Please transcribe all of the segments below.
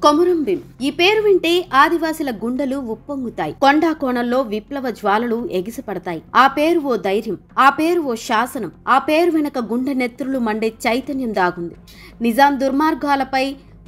కొమురం భీం ఈ పేరు వింటే ఆదివాసుల గుండెలు ఉప్పొంగుతాయి. కొండా కోణంలో విప్లవ జ్వాలలు ఎగిసిపడతాయి. ఆ పేరు ఓ ధైర్యం, ఆ పేరు ఓ శాసనం, ఆ పేరు వెనక గుండె నెత్తురులు మండే చైతన్యం దాగుంది. నిజాం దుర్మార్గాలపై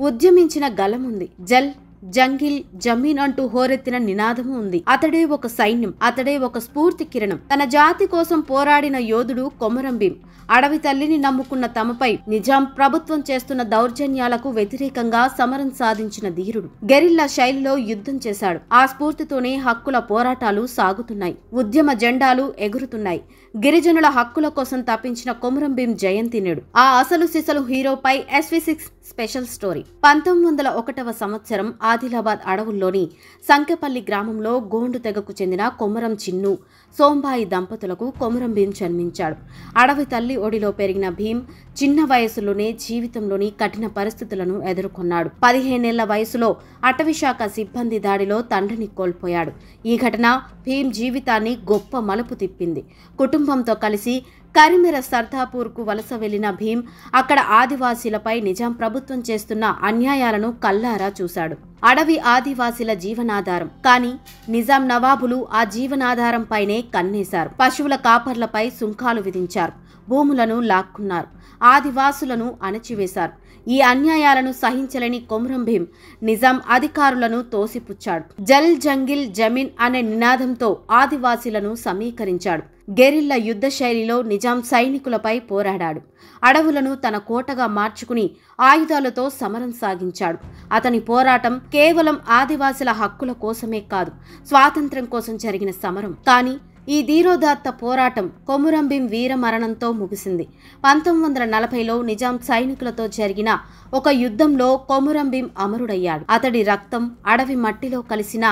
ఉద్యమించిన గలముంది. జల్ జంగిల్ జమీన్ అంటూ హోరెత్తిన నినాదము ఉంది. అతడే ఒక సైన్యం, అతడే ఒక స్ఫూర్తి కిరణం. తన జాతి కోసం పోరాడిన యోధుడు కొమురం భీం. అడవి తల్లిని నమ్ముకున్న తమపై నిజాం ప్రభుత్వం చేస్తున్న దౌర్జన్యాలకు వ్యతిరేకంగా సమరం సాధించిన ధీరుడు. గెరిల్లా శైలిలో యుద్ధం చేశాడు. ఆ స్ఫూర్తితోనే హక్కుల పోరాటాలు సాగుతున్నాయి. ఉద్యమ జెండాలు ఎగురుతున్నాయి. గిరిజనుల హక్కుల కోసం తప్పించిన కొమురం భీం జయంతి నేడు. ఆ అసలు సిసలు హీరోపై SV6 స్పెషల్ స్టోరీ. 1901వ సంవత్సరం ఆదిలాబాద్ అడవుల్లోని సంకెపల్లి గ్రామంలో గోండు తెగకు చెందిన కొమురం చిన్ను, సోంబాయి దంపతులకు కొమురం భీం జన్మించాడు. అడవి తల్లి ఒడిలో పెరిగిన భీం చిన్న వయసులోనే జీవితంలోని కఠిన పరిస్థితులను ఎదుర్కొన్నాడు. 15 ఏళ్ల వయసులో అటవీశాఖ సిబ్బంది దాడిలో తండ్రిని కోల్పోయాడు. ఈ ఘటన భీం జీవితాన్ని గొప్ప మలుపు తిప్పింది. కుటుంబంతో కలిసి కరిమెర సర్దాపూర్కు వలస వెళ్లిన భీం అక్కడ ఆదివాసీలపై నిజాం ప్రభుత్వం చేస్తున్న అన్యాయాలను కల్లారా చూశాడు. అడవి ఆదివాసీల జీవనాధారం, కానీ నిజాం నవాబులు ఆ జీవనాధారంపైనే కన్నేశారు. పశువుల కాపర్లపై సుంకాలు విధించారు. భూములను లాక్కున్నారు. ఆదివాసులను అణచివేశారు. ఈ అన్యాయాలను సహించలేని కొమురం భీం నిజాం అధికారులను తోసిపుచ్చాడు. జల్ జంగిల్ జమీన్ అనే నినాదంతో ఆదివాసీలను సమీకరించాడు. గెరిల్లా యుద్ధ శైలిలో నిజాం సైనికులపై పోరాడాడు. అడవులను తన కోటగా మార్చుకుని ఆయుధాలతో సమరం సాగించాడు. అతని పోరాటం కేవలం ఆదివాసుల హక్కుల కోసమే కాదు, స్వాతంత్ర్యం కోసం జరిగిన సమరం. కానీ ఈ ధీరోదాత్త పోరాటం కొమురం భీం వీరమరణంతో ముగిసింది. 1940లో నిజాం సైనికులతో జరిగిన ఒక యుద్ధంలో కొమురం భీం అమరుడయ్యాడు. అతడి రక్తం అడవి మట్టిలో కలిసిన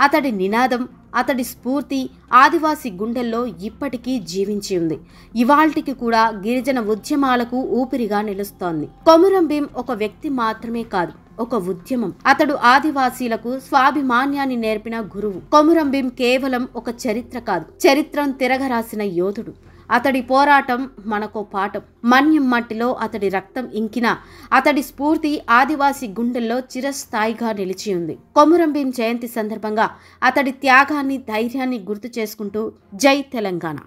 అతడి నినాదం, అతడి స్ఫూర్తి ఆదివాసీ గుండెల్లో ఇప్పటికీ జీవించి ఉంది. ఇవాల్టికి కూడా గిరిజన ఉద్యమాలకు ఊపిరిగా నిలుస్తోంది. కొమురం భీం ఒక వ్యక్తి మాత్రమే కాదు, ఒక ఉద్యమం. అతడు ఆదివాసీలకు స్వాభిమాన్యాన్ని నేర్పిన గురువు. కొమురం భీం కేవలం ఒక చరిత్ర కాదు, చరిత్రను తిరగరాసిన యోధుడు. అతడి పోరాటం మనకో పాఠం. మన్యం మట్టిలో అతడి రక్తం ఇంకిన అతడి స్ఫూర్తి ఆదివాసీ గుండెల్లో చిరస్థాయిగా నిలిచి ఉంది. కొమురం భీం జయంతి సందర్భంగా అతడి త్యాగాన్ని, ధైర్యాన్ని గుర్తు చేసుకుంటూ జై తెలంగాణ.